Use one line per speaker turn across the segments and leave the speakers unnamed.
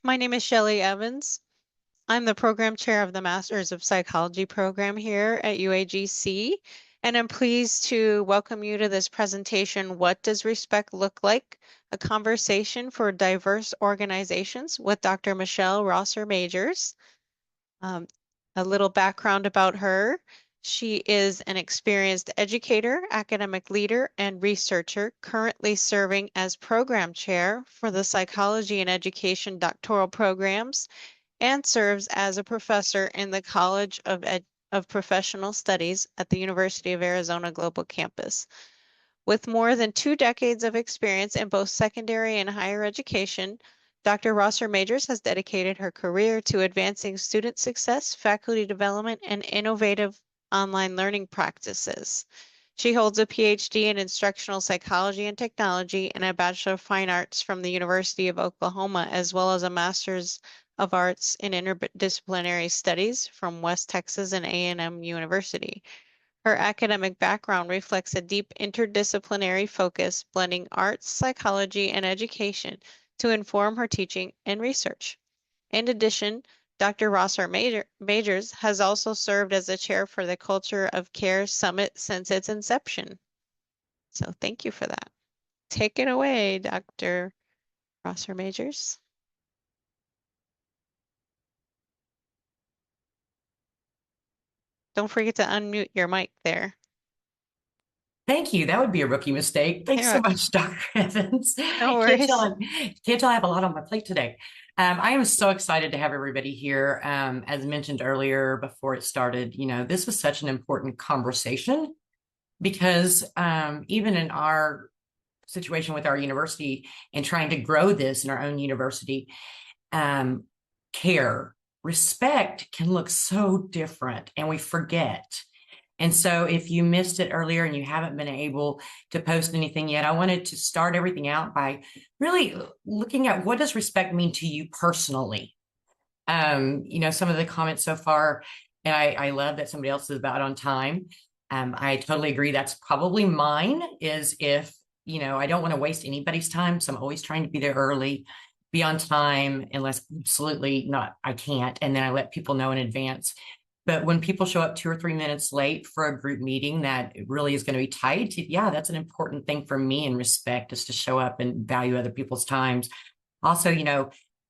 My name is Shelley Evans. I'm the program chair of the Masters of Psychology program here at UAGC, and I'm pleased to welcome you to this presentation, What Does Respect Look Like? A Conversation for Diverse Organizations with Dr. Michelle Rosser-Majors. Um, a little background about her. She is an experienced educator, academic leader, and researcher, currently serving as program chair for the Psychology and Education doctoral programs and serves as a professor in the College of Professional Studies at the University of Arizona Global Campus. With more than 2 decades of experience in both secondary and higher education, Dr. Rosser-Majors has dedicated her career to advancing student success, faculty development, and innovative online learning practices. She holds a PhD in instructional psychology and technology and a Bachelor of Fine Arts from the University of Oklahoma, as well as a Master's of Arts in Interdisciplinary Studies from West Texas and A&M University. Her academic background reflects a deep interdisciplinary focus, blending arts, psychology, and education to inform her teaching and research. In addition, Dr. Majors has also served as the chair for the Culture of Care Summit since its inception. So thank you for that. Take it away, Dr. Rosser Majors. Don't forget to unmute your mic there.
Thank you. That would be a rookie mistake. Thanks so
You're
much, Dr. Evans.
No
Can't tell,
worries.
can't tell I have a lot on my plate today. I am so excited to have everybody here. As mentioned earlier before it started, this was such an important conversation because even in our situation with our university and trying to grow this in our own university, care, respect can look so different and we forget. And so if you missed it earlier and you haven't been able to post anything yet, I wanted to start everything out by really looking at what does respect mean to you personally? Some of the comments so far, and I love that somebody else is about on time. I totally agree. That's probably mine is if, I don't want to waste anybody's time. So I'm always trying to be there early, be on time, unless absolutely not, I can't. And then I let people know in advance. But when people show up 2 or 3 minutes late for a group meeting that really is going to be tight, yeah, that's an important thing for me in respect is to show up and value other people's times. Also,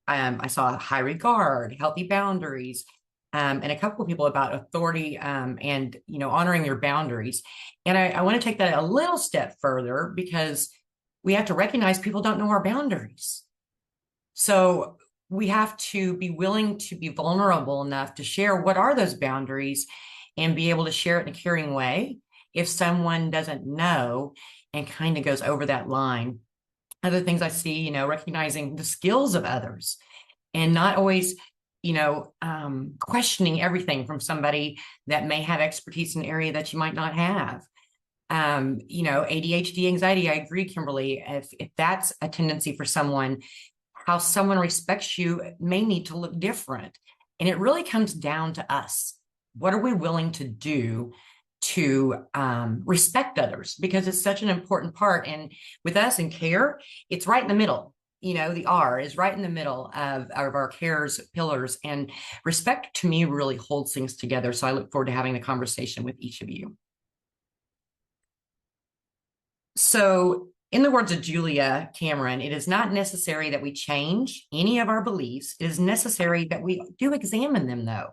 I saw high regard, healthy boundaries, and a couple of people about authority and, honoring your boundaries. And I want to take that a little step further because we have to recognize people don't know our boundaries. So we have to be willing to be vulnerable enough to share what are those boundaries and be able to share it in a caring way if someone doesn't know and kind of goes over that line. Other things I see, recognizing the skills of others and not always, questioning everything from somebody that may have expertise in an area that you might not have. ADHD, anxiety, I agree, Kimberly. If that's a tendency for someone, how someone respects you may need to look different. And it really comes down to us. What are we willing to do to respect others? Because it's such an important part. And with us in care, it's right in the middle. The R is right in the middle of our care's pillars. And respect to me really holds things together. So I look forward to having the conversation with each of you. So in the words of Julia Cameron, it is not necessary that we change any of our beliefs. It is necessary that we do examine them, though.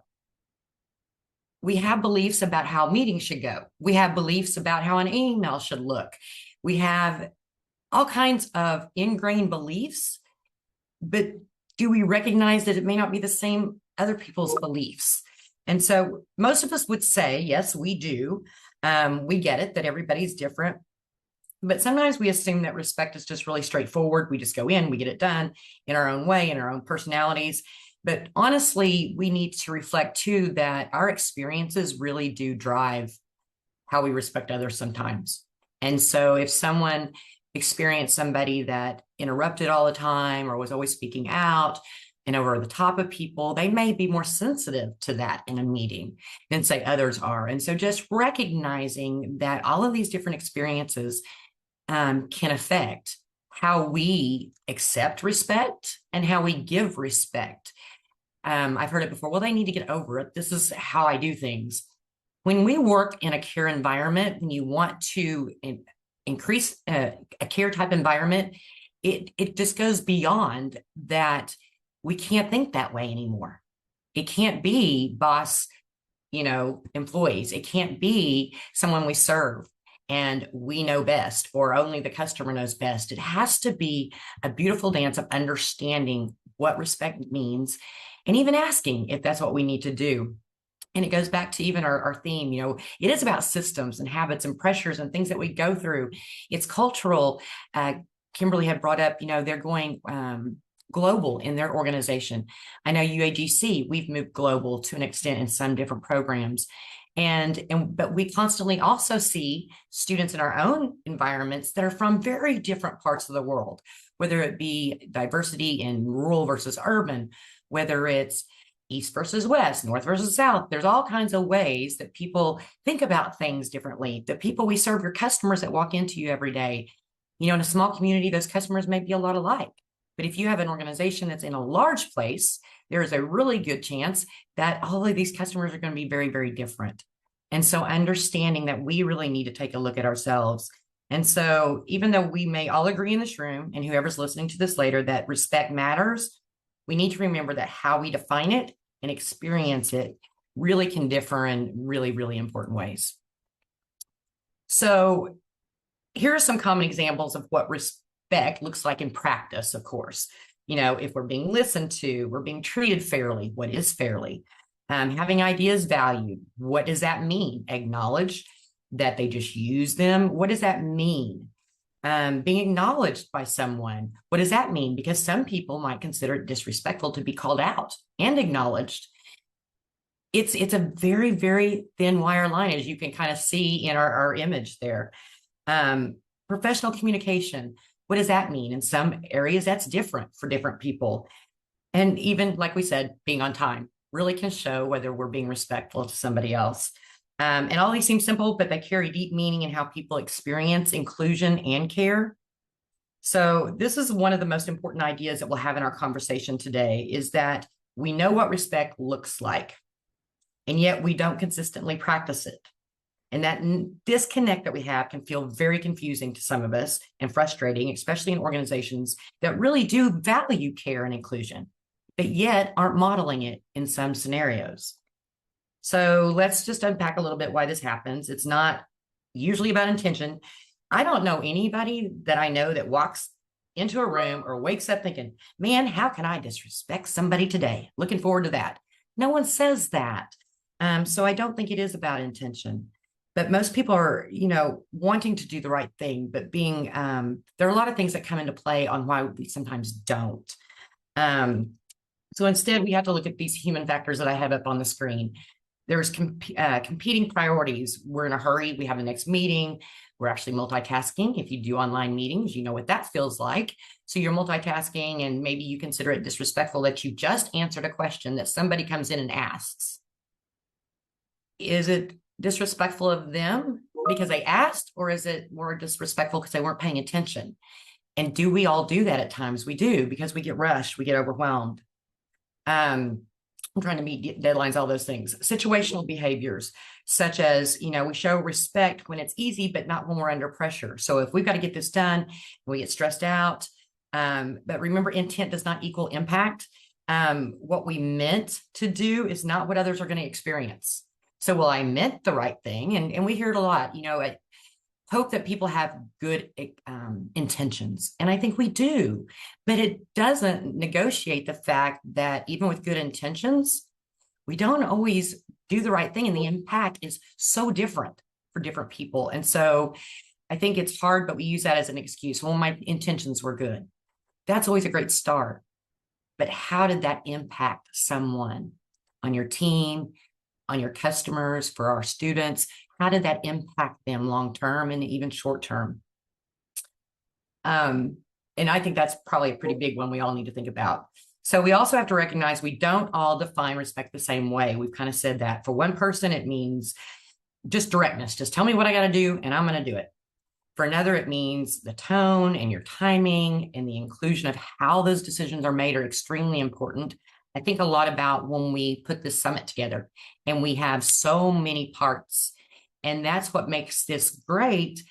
We have beliefs about how meetings should go. We have beliefs about how an email should look. We have all kinds of ingrained beliefs, but do we recognize that it may not be the same other people's beliefs? And so most of us would say, yes, we do. We get it that everybody's different. But sometimes we assume that respect is just really straightforward. We just go in, we get it done in our own way, in our own personalities. But honestly, we need to reflect too that our experiences really do drive how we respect others sometimes. And so if someone experienced somebody that interrupted all the time or was always speaking out and over the top of people, they may be more sensitive to that in a meeting than say others are. And so just recognizing that all of these different experiences can affect how we accept respect and how we give respect. I've heard it before. Well, they need to get over it. This is how I do things. When we work in a care environment, when you want to increase a care type environment, it just goes beyond that. We can't think that way anymore. It can't be boss, employees. It can't be someone we serve and we know best, or only the customer knows best. It has to be a beautiful dance of understanding what respect means and even asking if that's what we need to do. And it goes back to even our theme, it is about systems and habits and pressures and things that we go through. It's cultural. Kimberly had brought up, they're going global in their organization. I know UAGC, we've moved global to an extent in some different programs. But we constantly also see students in our own environments that are from very different parts of the world, whether it be diversity in rural versus urban, whether it's East versus West, North versus South. There's all kinds of ways that people think about things differently. The people we serve, your customers that walk into you every day, in a small community, those customers may be a lot alike. But if you have an organization that's in a large place, there is a really good chance that all of these customers are going to be very, very different. And so understanding that we really need to take a look at ourselves. And so even though we may all agree in this room, and whoever's listening to this later, that respect matters, we need to remember that how we define it and experience it really can differ in really, really important ways. So here are some common examples of what respect looks like in practice, of course. If we're being listened to, we're being treated fairly. What is fairly? Having ideas valued. What does that mean? Acknowledge that they just use them. What does that mean? Being acknowledged by someone. What does that mean? Because some people might consider it disrespectful to be called out and acknowledged. It's a very, very thin wire line, as you can kind of see in our image there. Professional communication. What does that mean? In some areas, that's different for different people. And even, like we said, being on time really can show whether we're being respectful to somebody else. And all these seem simple, but they carry deep meaning in how people experience inclusion and care. So this is one of the most important ideas that we'll have in our conversation today, is that we know what respect looks like, and yet we don't consistently practice it. And that disconnect that we have can feel very confusing to some of us and frustrating, especially in organizations that really do value care and inclusion, but yet aren't modeling it in some scenarios. So let's just unpack a little bit why this happens. It's not usually about intention. I don't know anybody that I know that walks into a room or wakes up thinking, man, how can I disrespect somebody today? Looking forward to that. No one says that. So I don't think it is about intention. But most people are, wanting to do the right thing, but there are a lot of things that come into play on why we sometimes don't. So instead, we have to look at these human factors that I have up on the screen. There's competing priorities. We're in a hurry. We have the next meeting. We're actually multitasking. If you do online meetings, you know what that feels like. So you're multitasking, and maybe you consider it disrespectful that you just answered a question that somebody comes in and asks. Is it disrespectful of them because they asked, or is it more disrespectful because they weren't paying attention? And do we all do that at times? We do, because we get rushed, we get overwhelmed. I'm trying to meet deadlines, all those things. Situational behaviors, such as, we show respect when it's easy, but not when we're under pressure. So if we've got to get this done, we get stressed out. But remember, intent does not equal impact. What we meant to do is not what others are going to experience. So, well, I meant the right thing. And we hear it a lot, I hope that people have good intentions. And I think we do, but it doesn't negotiate the fact that even with good intentions, we don't always do the right thing. And the impact is so different for different people. And so I think it's hard, but we use that as an excuse. Well, my intentions were good. That's always a great start. But how did that impact someone on your team, on your customers, for our students? How did that impact them long-term and even short-term? And I think that's probably a pretty big one we all need to think about. So we also have to recognize we don't all define respect the same way. We've kind of said that. For one person, it means just directness. Just tell me what I got to do, and I'm going to do it. For another, it means the tone and your timing and the inclusion of how those decisions are made are extremely important. I think a lot about when we put this summit together and we have so many parts, and that's what makes this great.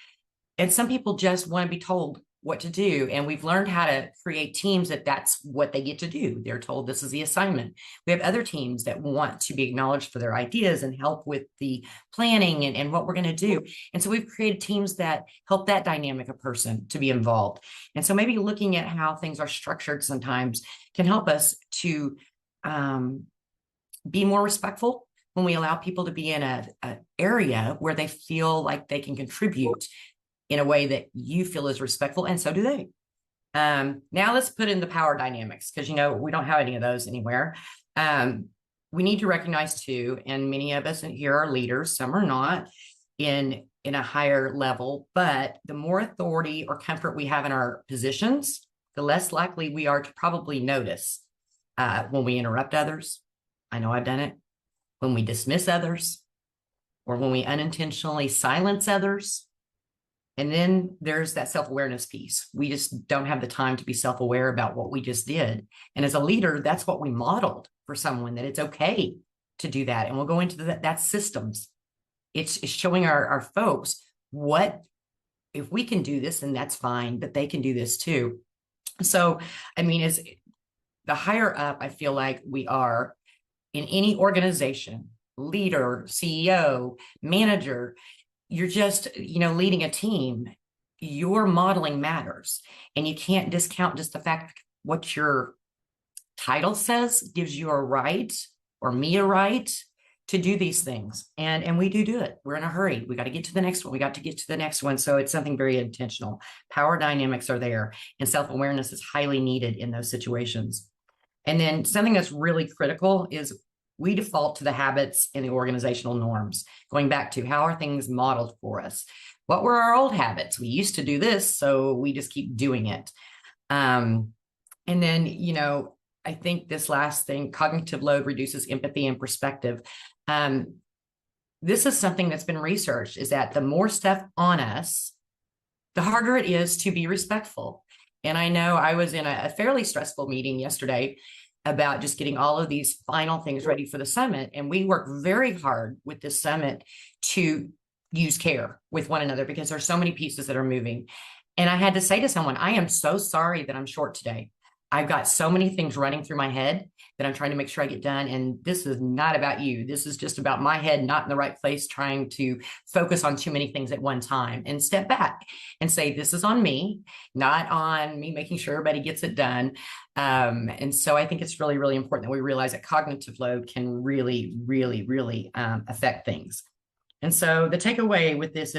And some people just want to be told what to do. And we've learned how to create teams that's what they get to do. They're told this is the assignment. We have other teams that want to be acknowledged for their ideas and help with the planning and what we're going to do. And so we've created teams that help that dynamic of person to be involved. And so maybe looking at how things are structured sometimes can help us to be more respectful when we allow people to be in an area where they feel like they can contribute in a way that you feel is respectful, and so do they. Now let's put in the power dynamics, because we don't have any of those anywhere. We need to recognize too, and many of us here are leaders, some are not in a higher level, but the more authority or comfort we have in our positions, the less likely we are to probably notice when we interrupt others. I know I've done it. When we dismiss others, or when we unintentionally silence others. And then there's that self-awareness piece. We just don't have the time to be self-aware about what we just did. And as a leader, that's what we modeled for someone, that it's okay to do that. And we'll go into that systems. It's showing our folks what, if we can do this, then that's fine, but they can do this too. So, as the higher up, I feel like we are in any organization, leader, CEO, manager, you're just, leading a team, your modeling matters. And you can't discount just the fact what your title says gives you a right, or me a right, to do these things. And we do it. We're in a hurry. We got to get to the next one. We got to get to the next one. So it's something very intentional. Power dynamics are there, and self-awareness is highly needed in those situations. And then something that's really critical is we default to the habits and the organizational norms. Going back to, how are things modeled for us? What were our old habits? We used to do this, so we just keep doing it. And then, I think this last thing, cognitive load reduces empathy and perspective. This is something that's been researched, is that the more stuff on us, the harder it is to be respectful. And I know I was in a fairly stressful meeting yesterday about just getting all of these final things ready for the summit. And we work very hard with this summit to use care with one another, because there's so many pieces that are moving. And I had to say to someone, I am so sorry that I'm short today. I've got so many things running through my head that I'm trying to make sure I get done. And this is not about you. This is just about my head not in the right place, trying to focus on too many things at one time, and step back and say, this is on me, not on me making sure everybody gets it done. And so I think it's really, really important that we realize that cognitive load can really, really, really affect things. And so the takeaway with this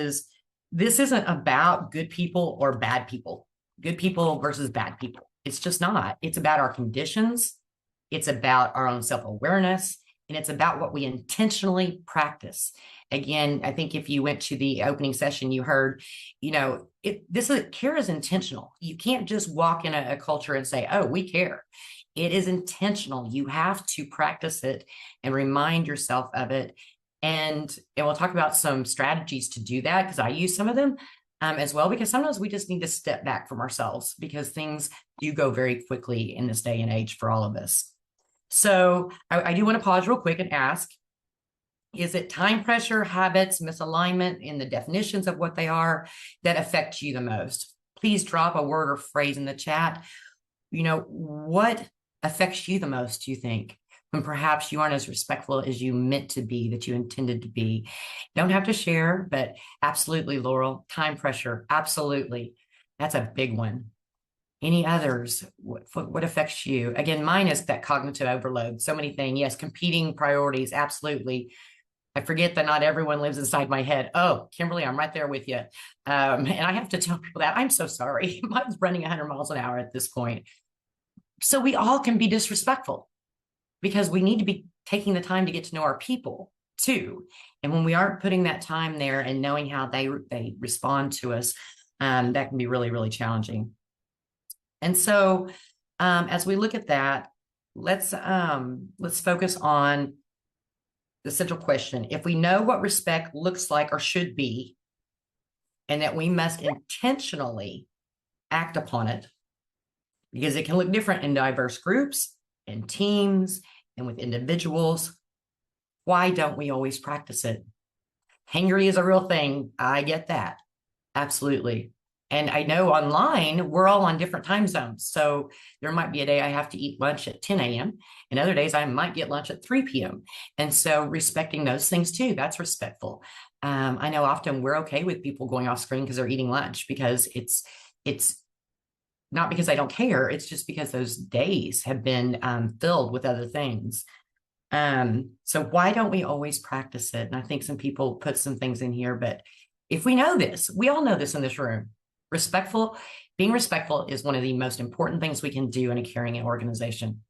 isn't about good people or bad people, good people versus bad people. It's just not. It's about our conditions. It's about our own self-awareness, and it's about what we intentionally practice. Again, I think if you went to the opening session, you heard, care is intentional. You can't just walk in a culture and say, oh, we care. It is intentional. You have to practice it and remind yourself of it. And we'll talk about some strategies to do that, because I use some of them as well, because sometimes we just need to step back from ourselves, because things do go very quickly in this day and age for all of us. So I do want to pause real quick and ask, is it time pressure, habits, misalignment in the definitions of what they are that affect you the most? Please drop a word or phrase in the chat. What affects you the most, do you think, when perhaps you aren't as respectful as you meant to be, that you intended to be? Don't have to share, but absolutely, Laurel, time pressure, absolutely. That's a big one. Any others? What affects you? Again, mine is that cognitive overload. So many things. Yes, competing priorities, absolutely. I forget that not everyone lives inside my head. Oh, Kimberly, I'm right there with you. And I have to tell people that I'm so sorry. Mine's running 100 miles an hour at this point. So we all can be disrespectful, because we need to be taking the time to get to know our people too. And when we aren't putting that time there and knowing how they respond to us, that can be really, really challenging. And so as we look at that, let's focus on the central question. If we know what respect looks like or should be, and that we must intentionally act upon it because it can look different in diverse groups and teams and with individuals. Why don't we always practice it? Hangry is a real thing. I get that. Absolutely. And I know online, we're all on different time zones. So there might be a day I have to eat lunch at 10 a.m. and other days I might get lunch at 3 p.m. And so respecting those things too, that's respectful. I know often we're okay with people going off screen because they're eating lunch because it's not because I don't care. It's just because those days have been filled with other things. So why don't we always practice it? And I think some people put some things in here, but if we know this, we all know this in this room. Being respectful is one of the most important things we can do in a caring organization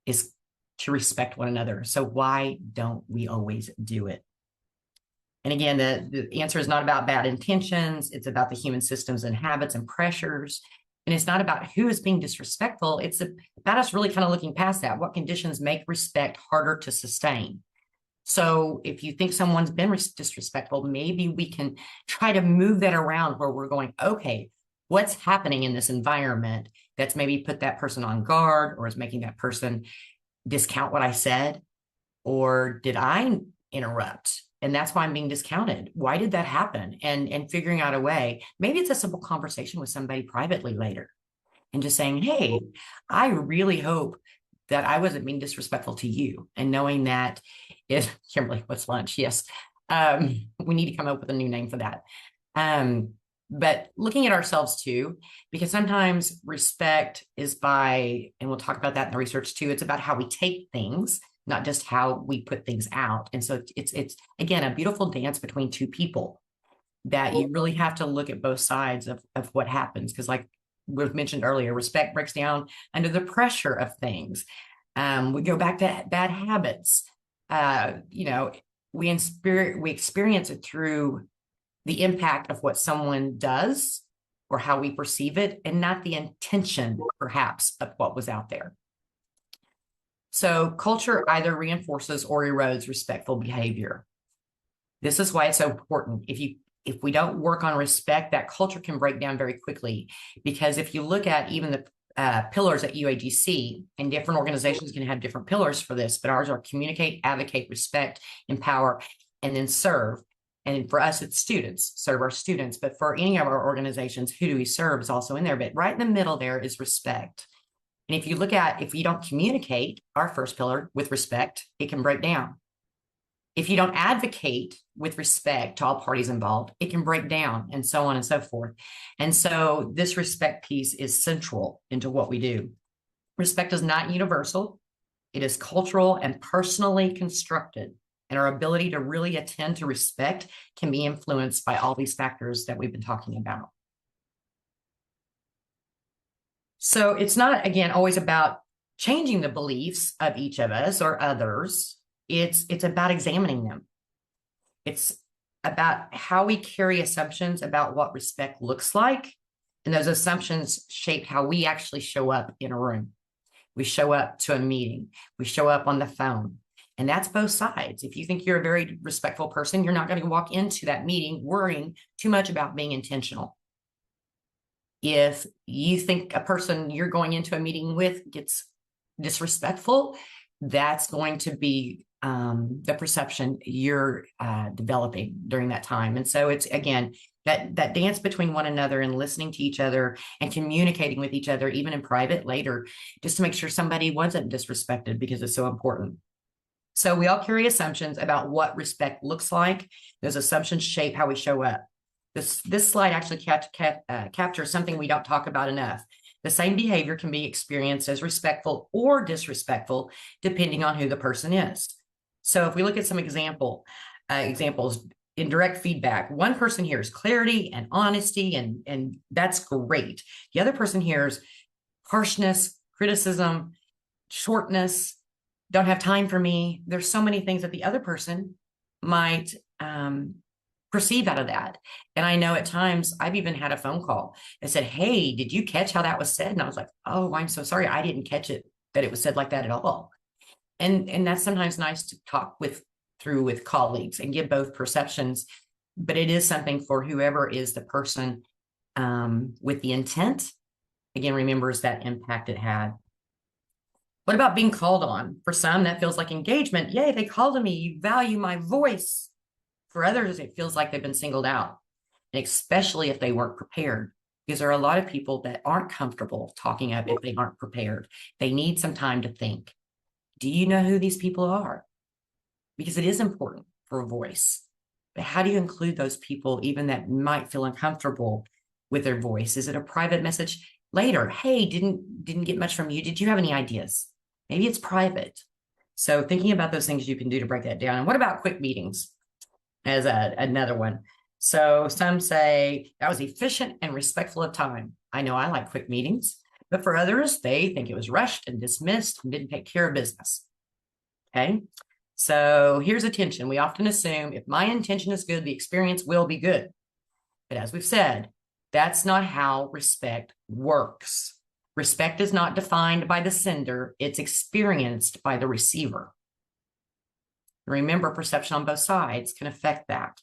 is to respect one another. So why don't we always do it? And again, the answer is not about bad intentions. It's about the human systems and habits and pressures. And it's not about who is being disrespectful. It's about us really kind of looking past that. What conditions make respect harder to sustain? So if you think someone's been disrespectful, maybe we can try to move that around where we're going, okay, what's happening in this environment that's maybe put that person on guard or is making that person discount what I said? Or did I interrupt? And that's why I'm being discounted. Why did that happen? And figuring out a way, maybe it's a simple conversation with somebody privately later and just saying, hey, I really hope that I wasn't being disrespectful to you. And knowing that if Kimberly, what's lunch? Yes. We need to come up with a new name for that. But looking at ourselves too, because sometimes respect is by, and we'll talk about that in the research too, it's about how we take things, not just how we put things out. And so it's again, a beautiful dance between two people that you really have to look at both sides of what happens. Because like we mentioned earlier, respect breaks down under the pressure of things. We go back to bad habits. We experience it through the impact of what someone does or how we perceive it, and not the intention, perhaps, of what was out there. So culture either reinforces or erodes respectful behavior. This is why it's so important. If we don't work on respect, that culture can break down very quickly. Because if you look at even the pillars at UAGC, and different organizations can have different pillars for this, but ours are communicate, advocate, respect, empower, and then serve. And for us, it's students, serve our students. But for any of our organizations, who do we serve is also in there. But right in the middle there is respect. And if you look at, if you don't communicate, our first pillar with respect, it can break down. If you don't advocate with respect to all parties involved, it can break down, and so on and so forth. And so this respect piece is central into what we do. Respect is not universal. It is cultural and personally constructed. And our ability to really attend to respect can be influenced by all these factors that we've been talking about. So it's not, again, always about changing the beliefs of each of us or others. It's about examining them. It's about how we carry assumptions about what respect looks like. And those assumptions shape how we actually show up in a room. We show up to a meeting. We show up on the phone. And that's both sides. If you think you're a very respectful person, you're not going to walk into that meeting worrying too much about being intentional. If you think a person you're going into a meeting with gets disrespectful, that's going to be the perception you're developing during that time. And so it's, again, that dance between one another and listening to each other and communicating with each other, even in private later, just to make sure somebody wasn't disrespected, because it's so important. So we all carry assumptions about what respect looks like. Those assumptions shape how we show up. This slide actually captures something we don't talk about enough. The same behavior can be experienced as respectful or disrespectful, depending on who the person is. So if we look at some examples in direct feedback, one person hears clarity and honesty, and that's great. The other person hears harshness, criticism, shortness, don't have time for me. There's so many things that the other person might perceive out of that. And I know at times I've even had a phone call that said, hey, did you catch how that was said? And I was like, oh, I'm so sorry. I didn't catch it, that it was said like that at all. And that's sometimes nice to talk through with colleagues and give both perceptions but it is something for whoever is the person with the intent, again, remembers that impact it had. What about being called on? For some, that feels like engagement. Yay, they called on me. You value my voice. For others, it feels like they've been singled out, and especially if they weren't prepared, because there are a lot of people that aren't comfortable talking up if they aren't prepared. They need some time to think. Do you know who these people are? Because it is important for a voice. But how do you include those people, even that might feel uncomfortable with their voice? Is it a private message later? Hey, didn't get much from you. Did you have any ideas? Maybe it's private. So thinking about those things you can do to break that down. And what about quick meetings as another one? So some say that was efficient and respectful of time. I know I like quick meetings, but for others, they think it was rushed and dismissed and didn't take care of business. Okay. So here's attention. We often assume if my intention is good, the experience will be good. But as we've said, that's not how respect works. Respect is not defined by the sender, it's experienced by the receiver. Remember, perception on both sides can affect that.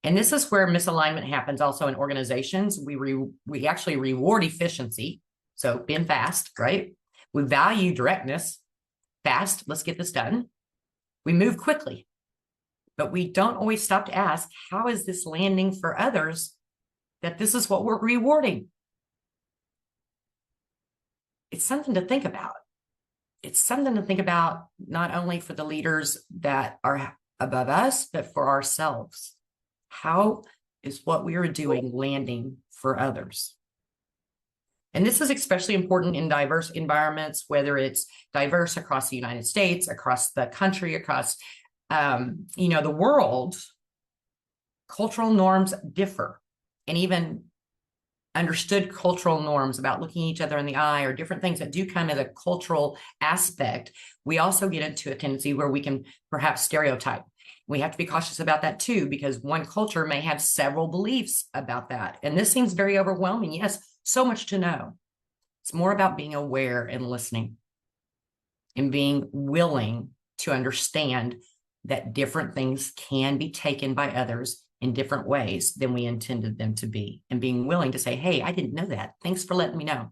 And this is where misalignment happens also in organizations. We actually reward efficiency. So being fast, right? We value directness. Fast, let's get this done. We move quickly, but we don't always stop to ask, how is this landing for others that this is what we're rewarding? It's something to think about. It's something to think about not only for the leaders that are above us, but for ourselves. How is what we are doing landing for others? And this is especially important in diverse environments, whether it's diverse across the United States, across the country, across the world. Cultural norms differ, and even understood cultural norms about looking each other in the eye or different things that do come as a cultural aspect. We also get into a tendency where we can perhaps stereotype. We have to be cautious about that too, because one culture may have several beliefs about that. And this seems very overwhelming. Yes, so much to know. It's more about being aware and listening and being willing to understand that different things can be taken by others in different ways than we intended them to be, and being willing to say, hey, I didn't know that. Thanks for letting me know.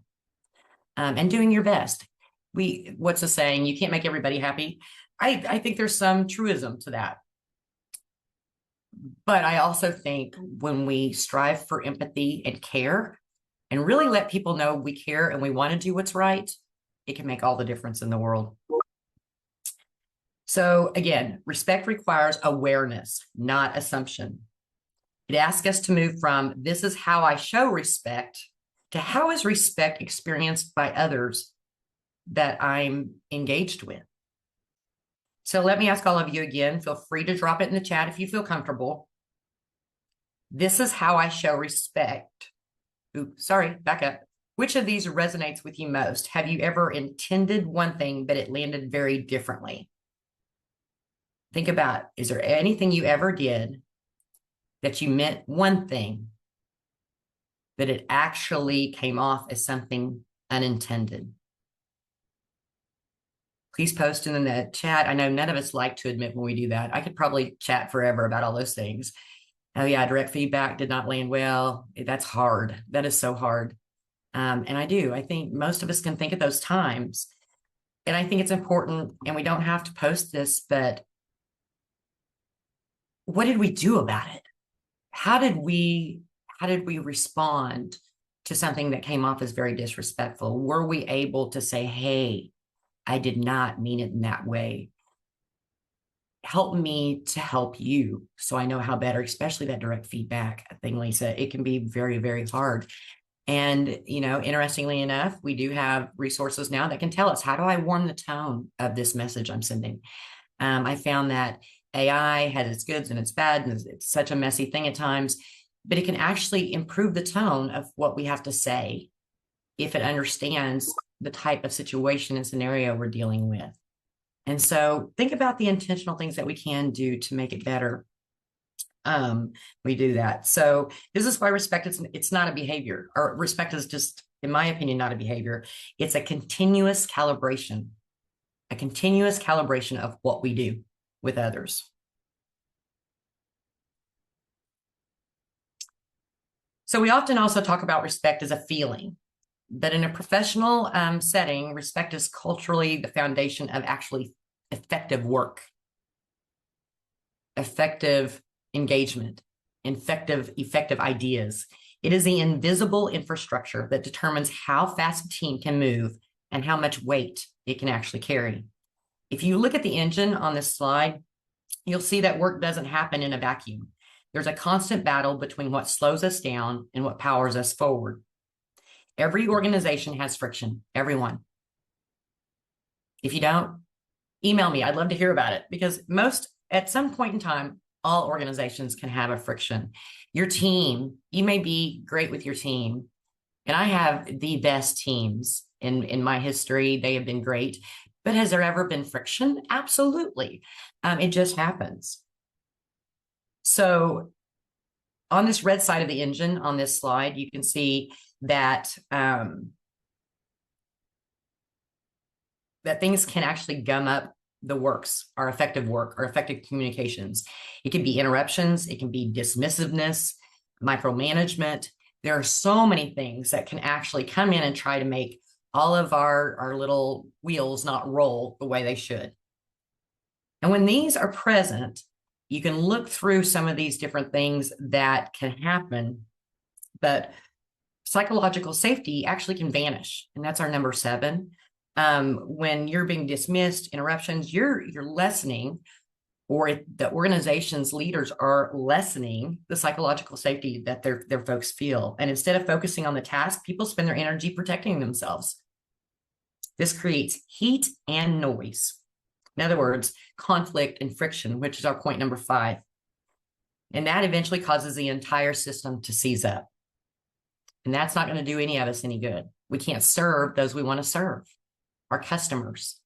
And doing your best. What's the saying? You can't make everybody happy. I think there's some truism to that. But I also think when we strive for empathy and care and really let people know we care and we want to do what's right, it can make all the difference in the world. So again, respect requires awareness, not assumption. It asks us to move from this is how I show respect to how is respect experienced by others that I'm engaged with. So let me ask all of you again, feel free to drop it in the chat if you feel comfortable. This is how I show respect. Back up. Which of these resonates with you most? Have you ever intended one thing, but it landed very differently? Think about, is there anything you ever did that you meant one thing, but it actually came off as something unintended? Please post in the chat. I know none of us like to admit when we do that. I could probably chat forever about all those things. Oh yeah, direct feedback did not land well. That's hard. That is so hard. And I think most of us can think of those times. And I think it's important, and we don't have to post this, but what did we do about it? How did we respond to something that came off as very disrespectful? Were we able to say, hey, I did not mean it in that way. Help me to help you so I know how better, especially that direct feedback thing, Lisa. It can be very, very hard. And, interestingly enough, we do have resources now that can tell us, how do I warm the tone of this message I'm sending? I found that AI has its goods and its bad, and it's such a messy thing at times, but it can actually improve the tone of what we have to say if it understands the type of situation and scenario we're dealing with. And so think about the intentional things that we can do to make it better. We do that. So this is why respect it's not a behavior, or respect is just, in my opinion, not a behavior. It's a continuous calibration of what we do with others. So we often also talk about respect as a feeling, but in a professional setting, respect is culturally the foundation of actually effective work, effective engagement, effective ideas. It is the invisible infrastructure that determines how fast a team can move and how much weight it can actually carry. If you look at the engine on this slide, you'll see that work doesn't happen in a vacuum. There's a constant battle between what slows us down and what powers us forward. Every organization has friction, everyone. If you don't, email me. I'd love to hear about it, because at some point in time, all organizations can have a friction. Your team, you may be great with your team, and I have the best teams in my history. They have been great. But has there ever been friction? Absolutely. It just happens. So on this red side of the engine on this slide, you can see that that things can actually gum up the works, our effective work, our effective communications. It can be interruptions, it can be dismissiveness, micromanagement. There are so many things that can actually come in and try to make all of our little wheels not roll the way they should. And when these are present, you can look through some of these different things that can happen, but psychological safety actually can vanish. And that's our number 7. When you're being dismissed, interruptions, you're lessening, or the organization's leaders are lessening the psychological safety that their folks feel. And instead of focusing on the task, people spend their energy protecting themselves. This creates heat and noise. In other words, conflict and friction, which is our point number 5. And that eventually causes the entire system to seize up. And that's not going to do any of us any good. We can't serve those we want to serve: our customers,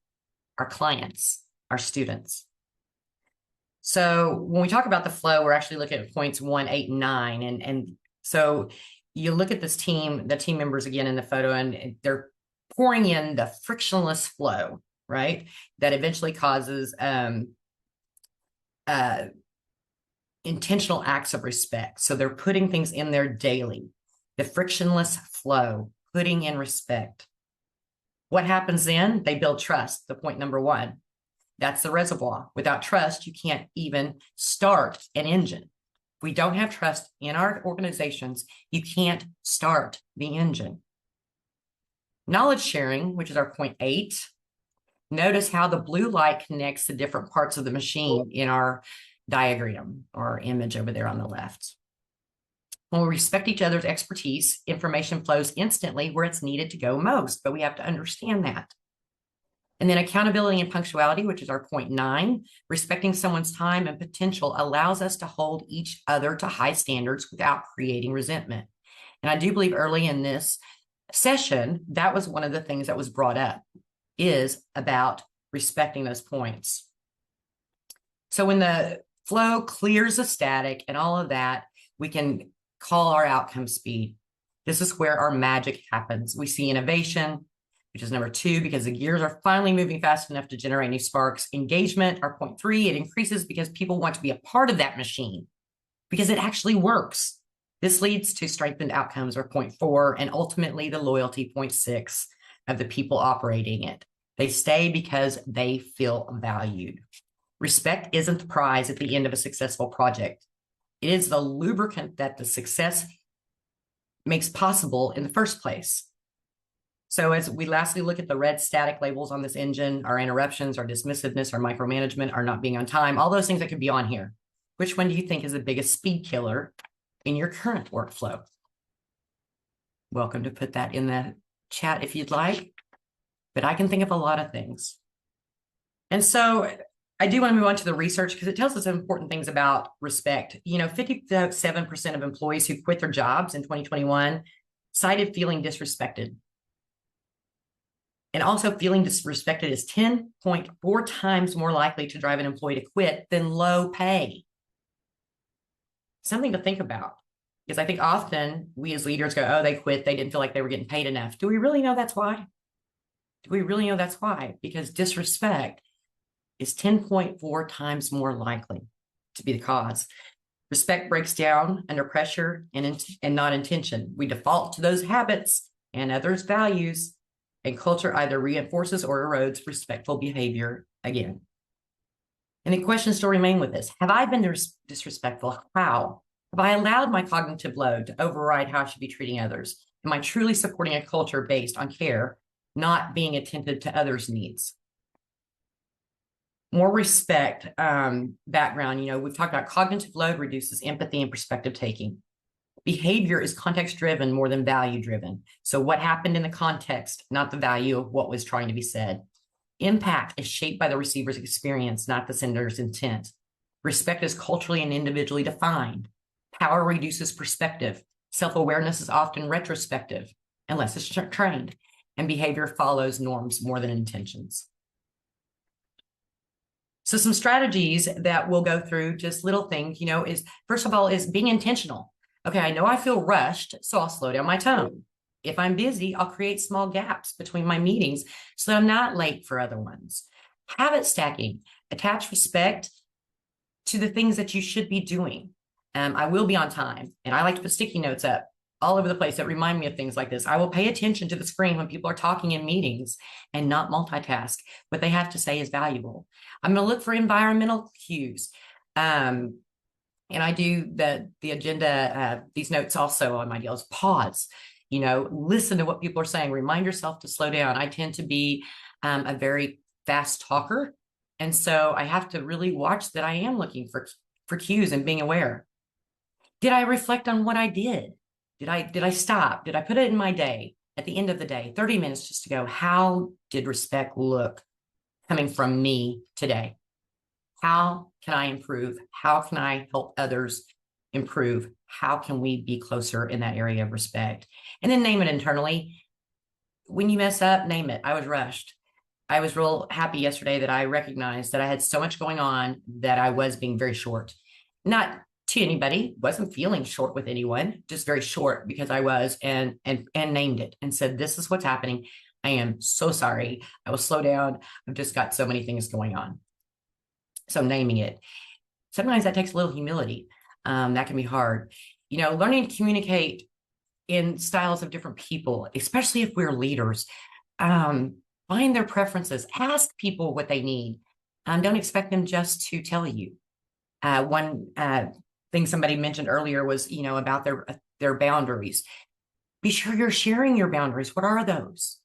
our clients, our students. So when we talk about the flow, we're actually looking at points 1, 8, and 9. And so you look at this team, the team members again in the photo, and they're pouring in the frictionless flow, right? That eventually causes intentional acts of respect. So they're putting things in there daily. The frictionless flow, putting in respect. What happens then? They build trust, the point number 1. That's the reservoir. Without trust, you can't even start an engine. If we don't have trust in our organizations, you can't start the engine. Knowledge sharing, which is our point 8. Notice how the blue light connects the different parts of the machine in our diagram or image over there on the left. When we respect each other's expertise, information flows instantly where it's needed to go most, but we have to understand that. And then accountability and punctuality, which is our point 9, respecting someone's time and potential allows us to hold each other to high standards without creating resentment. And I do believe early in this session, that was one of the things that was brought up, is about respecting those points. So when the flow clears the static and all of that, we can call our outcome speed. This is where our magic happens. We see innovation, which is number 2, because the gears are finally moving fast enough to generate new sparks. Engagement, our point 3, it increases because people want to be a part of that machine because it actually works. This leads to strengthened outcomes, or point 4, and ultimately the loyalty, point 6, of the people operating it. They stay because they feel valued. Respect isn't the prize at the end of a successful project. It is the lubricant that the success makes possible in the first place. So as we lastly look at the red static labels on this engine, our interruptions, our dismissiveness, our micromanagement, our not being on time, all those things that could be on here. Which one do you think is the biggest speed killer in your current workflow? Welcome to put that in the chat if you'd like, but I can think of a lot of things. And so I do want to move on to the research because it tells us important things about respect. 57% of employees who quit their jobs in 2021 cited feeling disrespected. And also feeling disrespected is 10.4 times more likely to drive an employee to quit than low pay. Something to think about, because I think often we as leaders go, oh, they quit, they didn't feel like they were getting paid enough. Do we really know that's why? Do we really know that's why? Because disrespect is 10.4 times more likely to be the cause. Respect breaks down under pressure and not intention. We default to those habits and others' values, and culture either reinforces or erodes respectful behavior again. And the questions still remain with this. Have I been disrespectful? How? Have I allowed my cognitive load to override how I should be treating others? Am I truly supporting a culture based on care, not being attentive to others' needs? More respect background. We've talked about cognitive load reduces empathy and perspective taking. Behavior is context driven more than value driven. So what happened in the context, not the value of what was trying to be said. Impact is shaped by the receiver's experience, not the sender's intent. Respect is culturally and individually defined. Power reduces perspective. Self-awareness is often retrospective, unless it's trained. And behavior follows norms more than intentions. So some strategies that we'll go through, just little things, is first of all, is being intentional. Okay, I know I feel rushed, so I'll slow down my tone. If I'm busy, I'll create small gaps between my meetings so I'm not late for other ones. Habit stacking, attach respect to the things that you should be doing. I will be on time, and I like to put sticky notes up all over the place that remind me of things like this. I will pay attention to the screen when people are talking in meetings and not multitask. What they have to say is valuable. I'm going to look for environmental cues. And I do the agenda, these notes also on my deals. Pause, listen to what people are saying. Remind yourself to slow down. I tend to be a very fast talker. And so I have to really watch that I am looking for cues and being aware. Did I reflect on what I did? Did I stop? Did I put it in my day at the end of the day, 30 minutes just to go, how did respect look coming from me today? How can I improve? How can I help others improve? How can we be closer in that area of respect? And then name it internally. When you mess up, name it. I was rushed. I was real happy yesterday that I recognized that I had so much going on that I was being very short. Not to anybody, wasn't feeling short with anyone, just very short because I was, and named it and said, this is what's happening. I am so sorry. I will slow down. I've just got so many things going on. So naming it. Sometimes that takes a little humility. That can be hard. Learning to communicate in styles of different people, especially if we're leaders. Find their preferences. Ask people what they need. Don't expect them just to tell you. One thing somebody mentioned earlier was, about their boundaries. Be sure you're sharing your boundaries. What are those?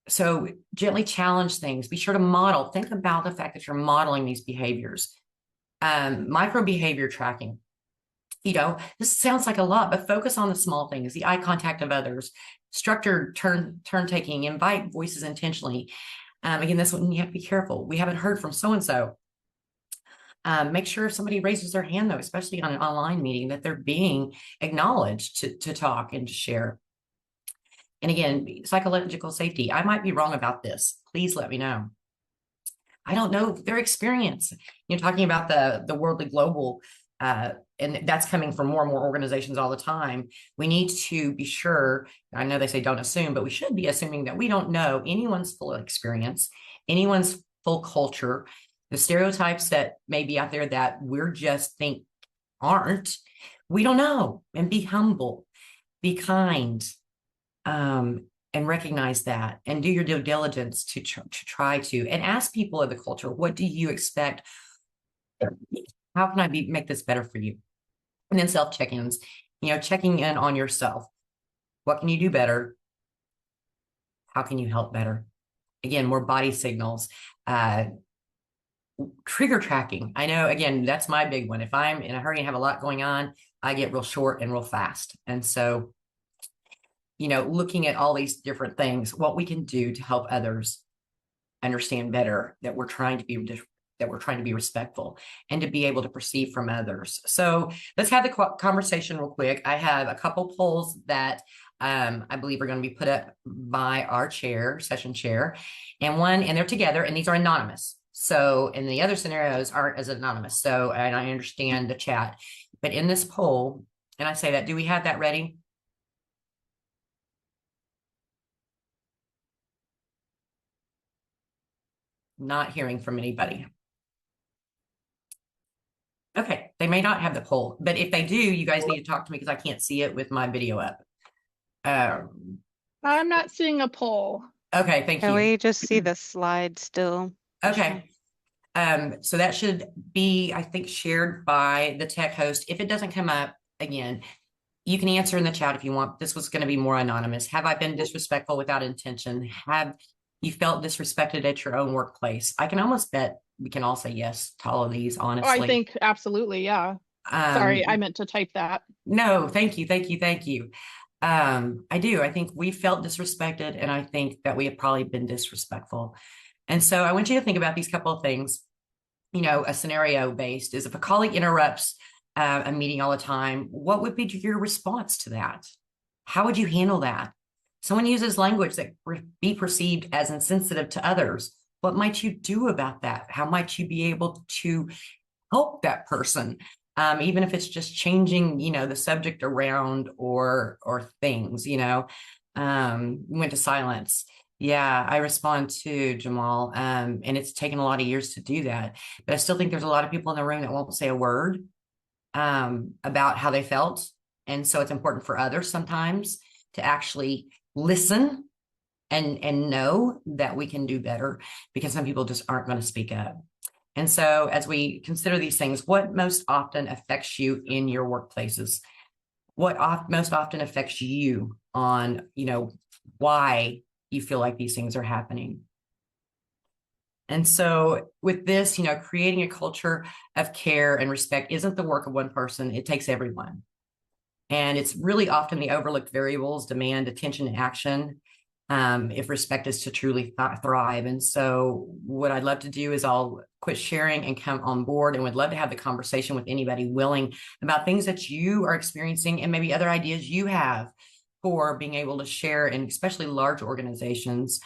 So gently challenge things. Be sure to model. Think about the fact that you're modeling these behaviors. Micro behavior tracking. This sounds like a lot, but focus on the small things, the eye contact of others, structured turn taking, invite voices intentionally. Again, this one you have to be careful. We haven't heard from so-and-so. Make sure if somebody raises their hand, though, especially on an online meeting, that they're being acknowledged to talk and to share. And again, psychological safety. I might be wrong about this. Please let me know. I don't know their experience. You're talking about the worldly global, and that's coming from more and more organizations all the time. We need to be sure. I know they say don't assume, but we should be assuming that we don't know anyone's full experience, anyone's full culture, the stereotypes that may be out there that we're just think aren't. We don't know. And be humble, be kind, and recognize that, and do your due diligence to try to, and ask people of the culture, what do you expect? How can I make this better for you? And then self check-ins, checking in on yourself. What can you do better? How can you help better? Again, more body signals, trigger tracking. I know, again, that's my big one. If I'm in a hurry and have a lot going on, I get real short and real fast. And so, looking at all these different things, what we can do to help others understand better that we're trying to be respectful and to be able to perceive from others. So let's have the conversation real quick. I have a couple polls that I believe are going to be put up by our session chair, and they're together, and these are anonymous. So, and the other scenarios aren't as anonymous. So, and I understand the chat, but in this poll, and I say that, do we have that ready? Not hearing from anybody. Okay, They may not have the poll, but if they do, you guys need to talk to me because I can't see it with my video up. Um,
I'm not seeing a poll.
okay, thank
Can
you.
we just see the slide still, Michelle?
Okay. So that should be, I think, shared by the tech host. If it doesn't come up again, you can answer in the chat if you want. This was going to be more anonymous. Have I been disrespectful without intention? Have you felt disrespected at your own workplace? I can almost bet we can all say yes to all of these,
Oh, I
honestly.
think absolutely, yeah. Sorry, I meant to type that.
No, thank you, thank you, thank you. I do. I think we felt disrespected, and I think that we have probably been disrespectful. And so I want you to think about these couple of things. A scenario based is if a colleague interrupts a meeting all the time, what would be your response to that? How would you handle that? Someone uses language that be perceived as insensitive to others. What might you do about that? How might you be able to help that person? Even if it's just changing, the subject around or things, went to silence. Yeah, I respond to Jamal. And it's taken a lot of years to do that. But I still think there's a lot of people in the room that won't say a word about how they felt. And so it's important for others sometimes to actually listen and know that we can do better, because some people just aren't going to speak up. And so as we consider these things, what most often affects you in your workplaces? What most often affects you on, why you feel like these things are happening? And so with this, creating a culture of care and respect isn't the work of one person. It takes everyone. And it's really often the overlooked variables demand attention and action if respect is to truly thrive. And so what I'd love to do is I'll quit sharing and come on board, and would love to have the conversation with anybody willing about things that you are experiencing and maybe other ideas you have for being able to share, and especially large organizations,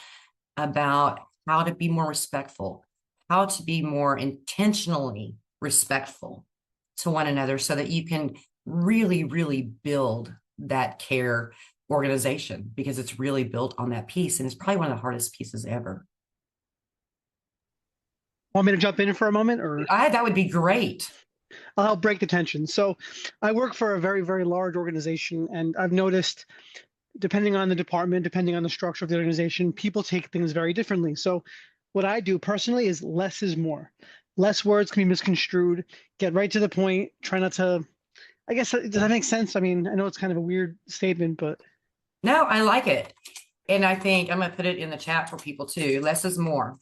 about how to be more respectful, how to be more intentionally respectful to one another, so that you can really, really build that care organization, because it's really built on that piece, and it's probably one of the hardest pieces ever.
Want me to jump in for a moment, or
That would be great.
I'll help break the tension. So I work for a very, very large organization, and I've noticed, depending on the department, depending on the structure of the organization, people take things very differently. So what I do personally is less is more. Less words can be misconstrued. Get right to the point. Try not to, I guess, does that make sense? I mean, I know it's kind of a weird statement, but.
No, I like it. And I think I'm going to put it in the chat for people too. Less is more.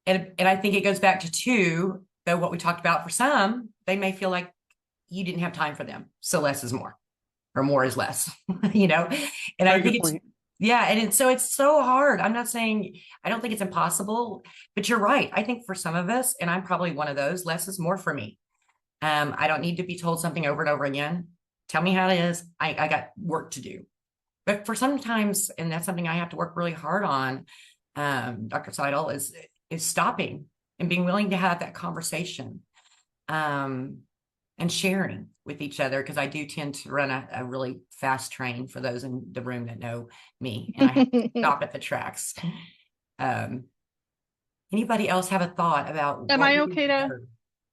And I think it goes back to two, though, what we talked about. For some, they may feel like you didn't have time for them. So less is more, or more is less, and I think it's, yeah. And so it's so hard. I'm not saying, I don't think it's impossible, but you're right. I think for some of us, and I'm probably one of those, less is more for me. I don't need to be told something over and over again. Tell me how it is. I got work to do. But for sometimes, and that's something I have to work really hard on, Dr. Seidel, is stopping and being willing to have that conversation and sharing with each other, because I do tend to run a really fast train, for those in the room that know me, and I have to stop at the tracks. Anybody else have a thought about?
Am I okay to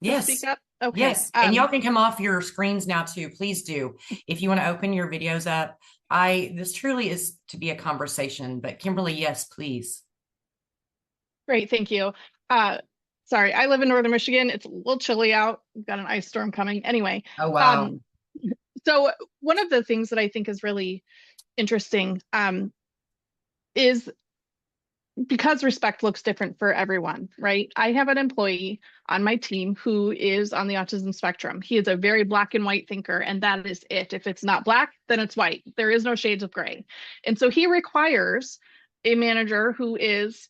yes.
speak up? Okay.
Yes. And y'all can come off your screens now too. Please do. If you want to open your videos up. This truly is to be a conversation, but Kimberly, yes, please.
Great. Thank you. Sorry, I live in Northern Michigan. It's a little chilly out. We've got an ice storm coming. Anyway.
Oh, wow.
So one of the things that I think is really interesting is, because respect looks different for everyone, right? I have an employee on my team who is on the autism spectrum. He is a very black and white thinker, and that is it. If it's not black, then it's white. There is no shades of gray. And so he requires a manager who is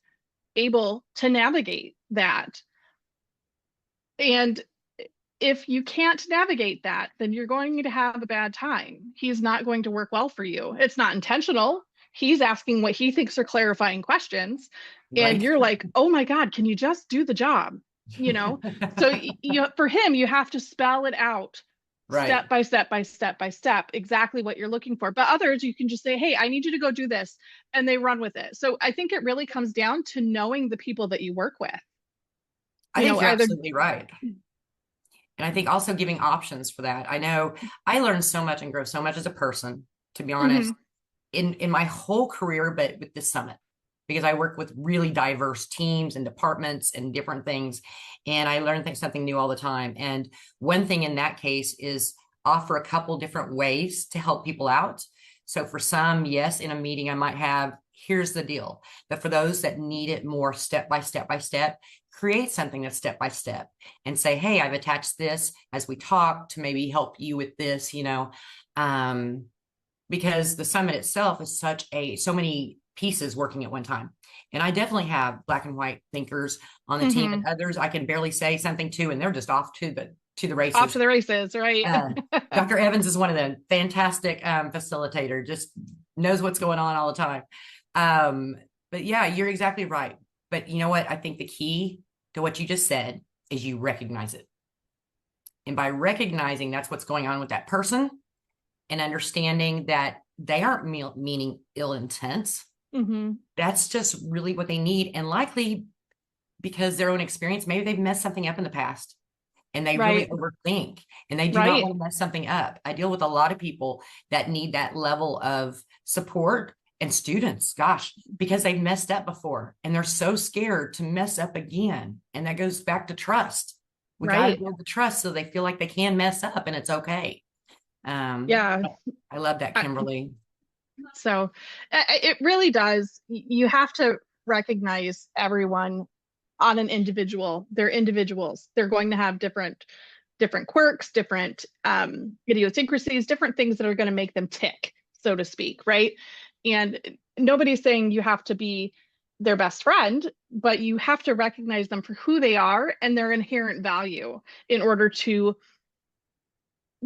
able to navigate that. And if you can't navigate that, then you're going to have a bad time. He's not going to work well for you. It's not intentional. He's asking what he thinks are clarifying questions. And you're like, oh my God, can you just do the job? So for him, you have to spell it out step by step by step by step, exactly what you're looking for. But others, you can just say, hey, I need you to go do this. And they run with it. So I think it really comes down to knowing the people that you work with.
I think you're absolutely right. And I think also giving options for that. I know I learned so much and grow so much as a person, to be honest, in my whole career, but with this summit, because I work with really diverse teams and departments and different things. And I learn something new all the time. And one thing in that case is offer a couple different ways to help people out. So for some, yes, in a meeting, I might have, here's the deal. But for those that need it more step by step by step, create something that's step by step and say, hey, I've attached this as we talk to maybe help you with this, because the summit itself is so many pieces working at one time. And I definitely have black and white thinkers on the team, and others I can barely say something to, and they're just off to the races.
Off to the races, right?
Dr. Evans is one of them. Fantastic facilitator, just knows what's going on all the time. But yeah, you're exactly right. But you know what? I think the key to what you just said is you recognize it. And by recognizing that's what's going on with that person and understanding that they aren't meaning ill intent, that's just really what they need. And likely because their own experience, maybe they've messed something up in the past and they really overthink and they do not want to mess something up. I deal with a lot of people that need that level of support, and students, gosh, because they've messed up before and they're so scared to mess up again. And that goes back to trust. We got to build the trust so they feel like they can mess up and it's okay.
Yeah.
I love that, Kimberly.
So it really does. You have to recognize everyone on an individual. They're individuals. They're going to have different quirks, different idiosyncrasies, different things that are going to make them tick, so to speak, right? And nobody's saying you have to be their best friend, but you have to recognize them for who they are and their inherent value in order to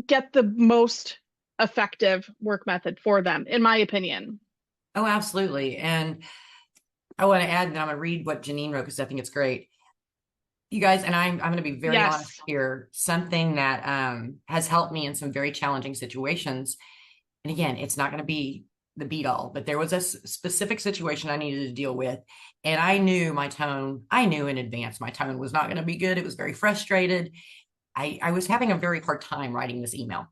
get the most effective work method for them, in my opinion.
Oh, absolutely. And I want to add that I'm going to read what Janine wrote because I think it's great. You guys, and I'm going to be very honest here, something that has helped me in some very challenging situations. And again, it's not going to be the beat all, but there was a specific situation I needed to deal with. And I knew in advance, my tone was not going to be good. It was very frustrated. I was having a very hard time writing this email.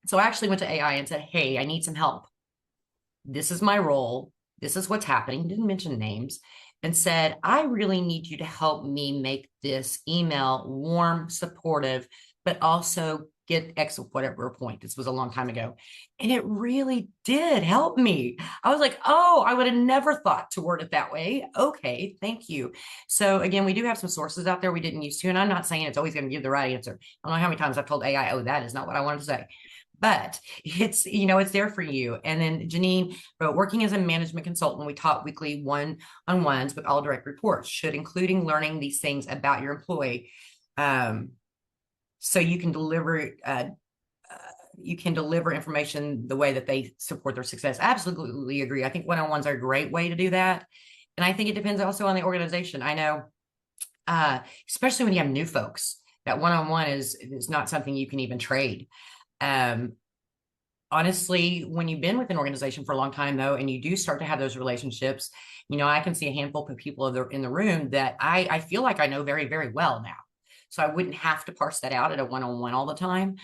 So I actually went to AI and said, hey, I need some help. This is my role. This is what's happening. Didn't mention names, and said, I really need you to help me make this email warm, supportive, but also get X of whatever point. This was a long time ago. And it really did help me. I was like, oh, I would have never thought to word it that way. Okay, thank you. So again, we do have some sources out there we didn't use to, and I'm not saying it's always going to give the right answer. I don't know how many times I've told AI, oh, that is not what I wanted to say. But it's, it's there for you. And then Janine wrote, working as a management consultant, we taught weekly one-on-ones with all direct reports, including learning these things about your employee. So you can deliver information the way that they support their success. Absolutely agree. I think one-on-ones are a great way to do that. And I think it depends also on the organization. I know, especially when you have new folks, that one-on-one is not something you can even trade. Honestly, when you've been with an organization for a long time though, and you do start to have those relationships, I can see a handful of people in the room that I feel like I know very, very well now. So I wouldn't have to parse that out at a one-on-one all the time,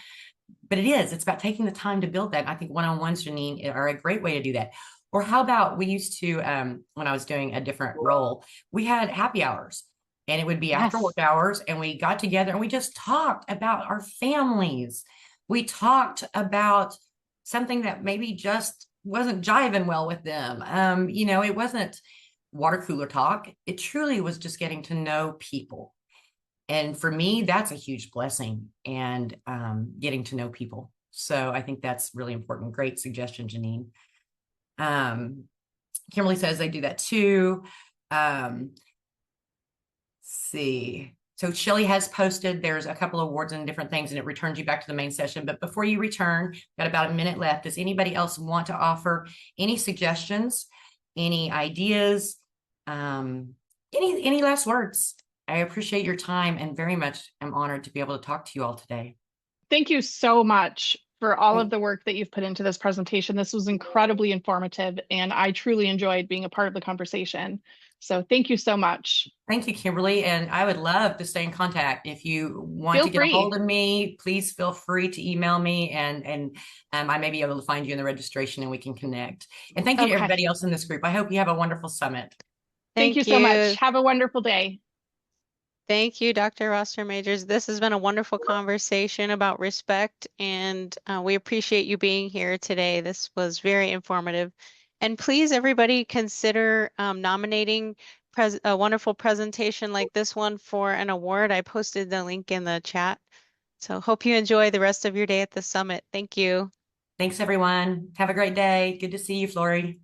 but it's about taking the time to build that. And I think one-on-ones, Janine, are a great way to do that. Or how about, we used to, when I was doing a different role, we had happy hours. And it would be after work hours, and we got together and we just talked about our families. We talked about something that maybe just wasn't jiving well with them. It wasn't water cooler talk. It truly was just getting to know people. And for me, that's a huge blessing, and getting to know people. So I think that's really important. Great suggestion, Janine. Kimberly says they do that too. Let's see. So Shelley has posted, there's a couple of awards and different things, and it returns you back to the main session. But before you return, got about a minute left. Does anybody else want to offer any suggestions, any ideas, any last words? I appreciate your time and very much am honored to be able to talk to you all today.
Thank you so much for all of the work that you've put into this presentation. This was incredibly informative, and I truly enjoyed being a part of the conversation. So thank you so much.
Thank you, Kimberly. And I would love to stay in contact. If you want
Feel
to get a
free.
hold of me, please feel free to email me, and I may be able to find you in the registration and we can connect. And thank you to
Okay.
everybody else in this group. I hope you have a wonderful summit.
Thank you so much. Have a wonderful day.
Thank you, Dr. Roster Majors. This has been a wonderful conversation about respect, and we appreciate you being here today. This was very informative. And please, everybody, consider nominating a wonderful presentation like this one for an award. I posted the link in the chat. So hope you enjoy the rest of your day at the summit. Thank you.
Thanks, everyone. Have a great day. Good to see you, Flory.